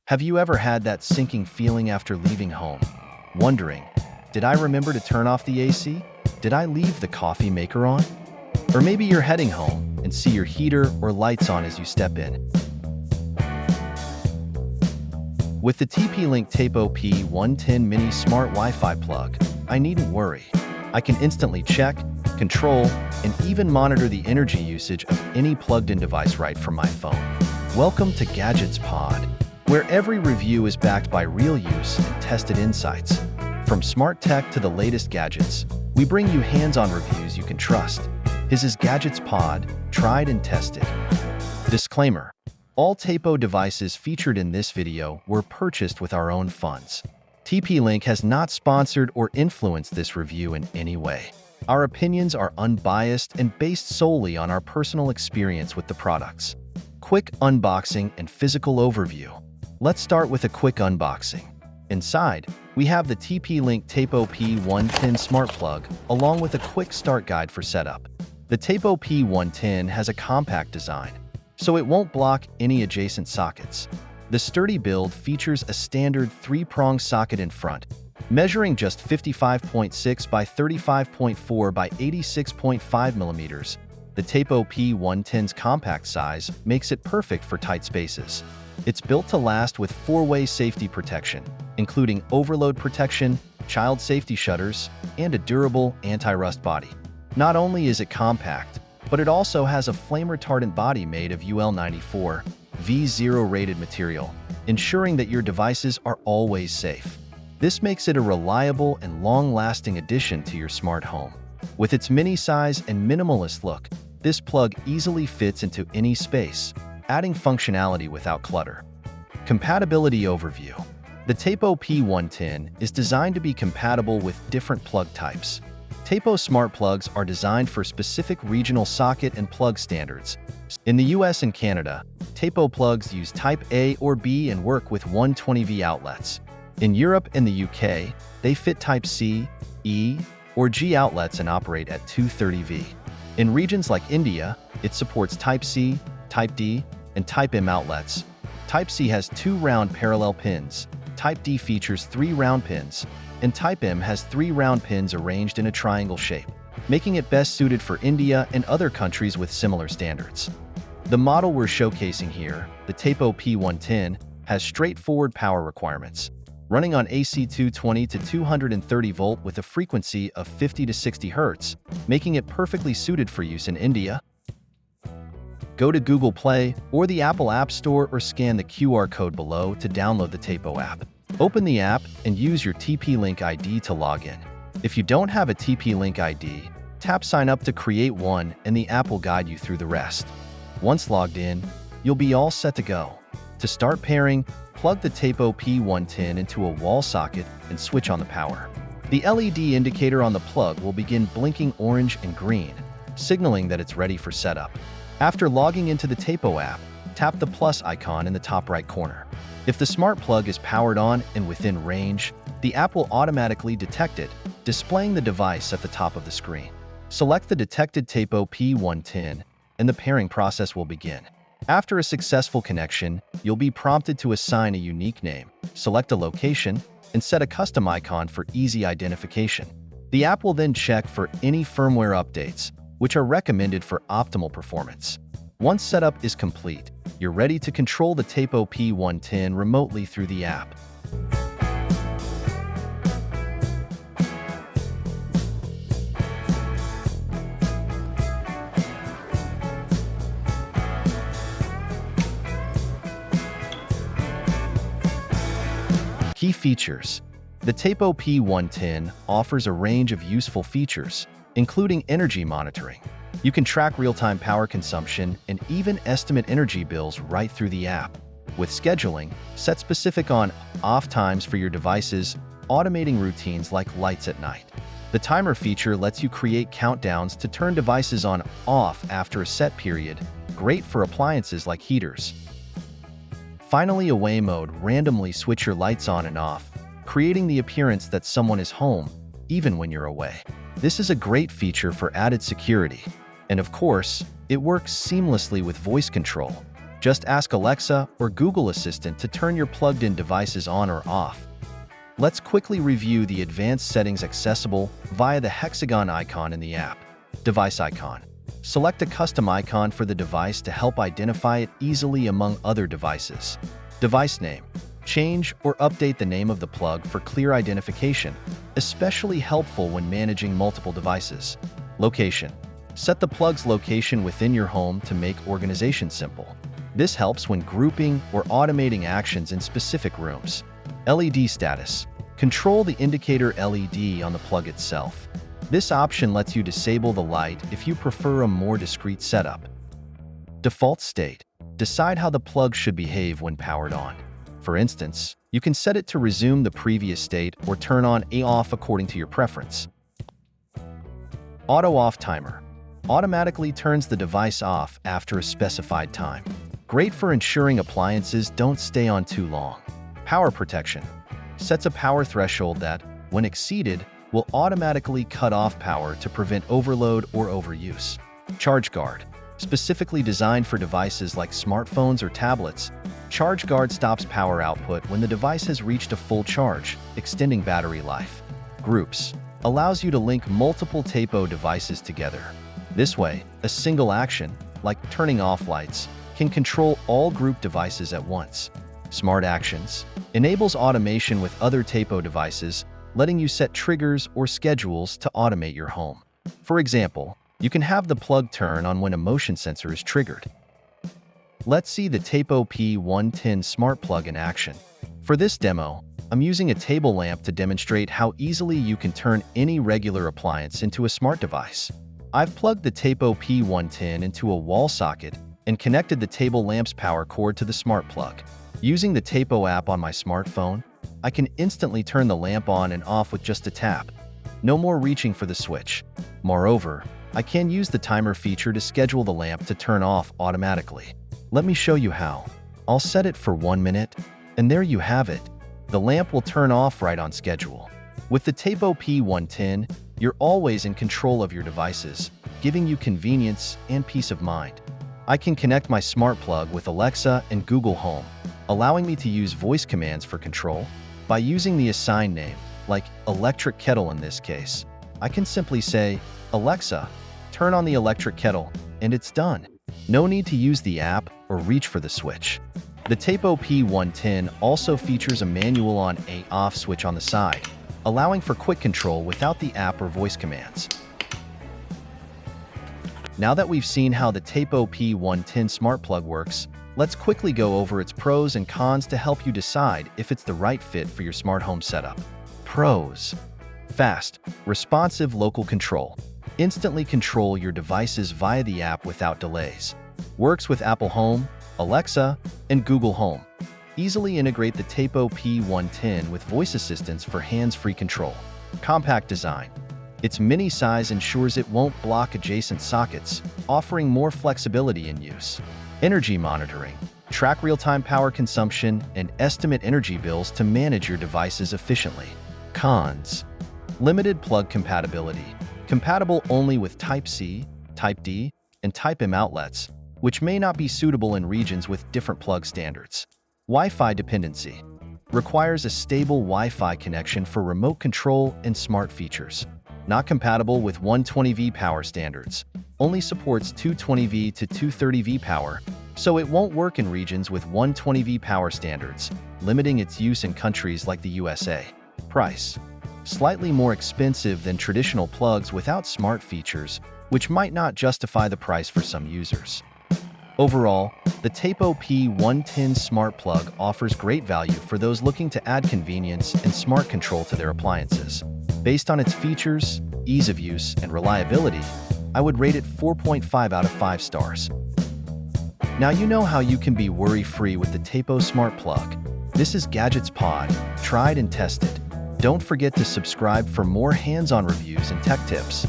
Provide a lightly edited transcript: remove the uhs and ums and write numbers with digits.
Have you ever had that sinking feeling after leaving home? Wondering, did I remember to turn off the AC? Did I leave the coffee maker on? Or maybe you're heading home and see your heater or lights on as you step in. With the TP-Link Tapo P110 Mini Smart Wi-Fi plug, I needn't worry. I can instantly check, control, and even monitor the energy usage of any plugged-in device right from my phone. Welcome to GadgetsPod, where every review is backed by real use and tested insights. From smart tech to the latest gadgets, we bring you hands-on reviews you can trust. This is GadgetsPod, tried and tested. Disclaimer: all Tapo devices featured in this video were purchased with our own funds. TP-Link has not sponsored or influenced this review in any way. Our opinions are unbiased and based solely on our personal experience with the products. Quick unboxing and physical overview. Let's start with a quick unboxing. Inside, we have the TP-Link Tapo P110 smart plug, along with a quick start guide for setup. The Tapo P110 has a compact design, so it won't block any adjacent sockets. The sturdy build features a standard 3-prong socket in front, measuring just 55.6 by 35.4 by 86.5 millimeters. The Tapo P110's compact size makes it perfect for tight spaces. It's built to last with 4-way safety protection, including overload protection, child safety shutters, and a durable anti-rust body. Not only is it compact, but it also has a flame-retardant body made of UL94 V0 rated material, ensuring that your devices are always safe. This makes it a reliable and long-lasting addition to your smart home. With its mini size and minimalist look, this plug easily fits into any space, adding functionality without clutter. Compatibility overview. The Tapo P110 is designed to be compatible with different plug types. Tapo smart plugs are designed for specific regional socket and plug standards. In the US and Canada, Tapo plugs use Type A or B and work with 120V outlets. In Europe and the UK, they fit Type C, E, or G outlets and operate at 230V. In regions like India, it supports Type C, Type D, and Type M outlets. Type C has 2 round parallel pins, Type D features 3 round pins, and Type M has 3 round pins arranged in a triangle shape, making it best suited for India and other countries with similar standards. The model we're showcasing here, the Tapo P110, has straightforward power requirements, running on AC 220 to 230 volt with a frequency of 50 to 60 Hz, making it perfectly suited for use in India. Go to Google Play or the Apple App Store or scan the QR code below to download the Tapo app. Open the app and use your TP-Link ID to log in. If you don't have a TP-Link ID, tap Sign Up to create one and the app will guide you through the rest. Once logged in, you'll be all set to go. To start pairing, plug the Tapo P110 into a wall socket and switch on the power. The LED indicator on the plug will begin blinking orange and green, signaling that it's ready for setup. After logging into the Tapo app, tap the plus icon in the top right corner. If the smart plug is powered on and within range, the app will automatically detect it, displaying the device at the top of the screen. Select the detected Tapo P110, and the pairing process will begin. After a successful connection, you'll be prompted to assign a unique name, select a location, and set a custom icon for easy identification. The app will then check for any firmware updates, which are recommended for optimal performance. Once setup is complete, you're ready to control the Tapo P110 remotely through the app. Key features. The Tapo P110 offers a range of useful features, including energy monitoring. You can track real-time power consumption and even estimate energy bills right through the app. With scheduling, set specific on/off times for your devices, automating routines like lights at night. The timer feature lets you create countdowns to turn devices on/off after a set period, great for appliances like heaters. Finally, away mode randomly switch your lights on and off, creating the appearance that someone is home, even when you're away. This is a great feature for added security. And of course, it works seamlessly with voice control. Just ask Alexa or Google Assistant to turn your plugged-in devices on or off. Let's quickly review the advanced settings accessible via the hexagon icon in the app. Device icon. Select a custom icon for the device to help identify it easily among other devices. Device name. Change or update the name of the plug for clear identification, especially helpful when managing multiple devices. Location. Set the plug's location within your home to make organization simple. This helps when grouping or automating actions in specific rooms. LED status. Control the indicator LED on the plug itself. This option lets you disable the light if you prefer a more discreet setup. Default state. Decide how the plug should behave when powered on. For instance, you can set it to resume the previous state or turn on or off according to your preference. Auto off timer. Automatically turns the device off after a specified time. Great for ensuring appliances don't stay on too long. Power protection. Sets a power threshold that, when exceeded, will automatically cut off power to prevent overload or overuse. Charge guard. Specifically designed for devices like smartphones or tablets, Charge Guard stops power output when the device has reached a full charge, extending battery life. Groups. Allows you to link multiple Tapo devices together. This way, a single action, like turning off lights, can control all group devices at once. Smart Actions. Enables automation with other Tapo devices, letting you set triggers or schedules to automate your home. For example, you can have the plug turn on when a motion sensor is triggered. Let's see the Tapo P110 smart plug in action. For this demo, I'm using a table lamp to demonstrate how easily you can turn any regular appliance into a smart device. I've plugged the Tapo P110 into a wall socket and connected the table lamp's power cord to the smart plug. Using the Tapo app on my smartphone, I can instantly turn the lamp on and off with just a tap. No more reaching for the switch. Moreover, I can use the timer feature to schedule the lamp to turn off automatically. Let me show you how. I'll set it for 1 minute, and there you have it. The lamp will turn off right on schedule. With the Tapo P110, you're always in control of your devices, giving you convenience and peace of mind. I can connect my smart plug with Alexa and Google Home, allowing me to use voice commands for control. By using the assigned name, like electric kettle in this case, I can simply say, Alexa, turn on the electric kettle, and it's done. No need to use the app or reach for the switch. The Tapo P110 also features a manual on/off switch on the side, allowing for quick control without the app or voice commands. Now that we've seen how the Tapo P110 smart plug works, let's quickly go over its pros and cons to help you decide if it's the right fit for your smart home setup. Pros. Fast, responsive local control. Instantly control your devices via the app without delays. Works with Apple Home, Alexa, and Google Home. Easily integrate the Tapo P110 with voice assistants for hands-free control. Compact design. Its mini size ensures it won't block adjacent sockets, offering more flexibility in use. Energy monitoring. Track real-time power consumption and estimate energy bills to manage your devices efficiently. Cons. Limited plug compatibility. Compatible only with Type-C, Type-D, and Type-M outlets, which may not be suitable in regions with different plug standards. Wi-Fi dependency. Requires a stable Wi-Fi connection for remote control and smart features. Not compatible with 120V power standards. Only supports 220V to 230V power, so it won't work in regions with 120V power standards, limiting its use in countries like the USA. Price. Slightly more expensive than traditional plugs without smart features, which might not justify the price for some users. Overall, the Tapo P110 smart plug offers great value for those looking to add convenience and smart control to their appliances. Based on its features, ease of use, and reliability, I would rate it 4.5 out of 5 stars. Now you know how you can be worry-free with the Tapo smart plug. This is GadgetsPod, tried and tested. Don't forget to subscribe for more hands-on reviews and tech tips.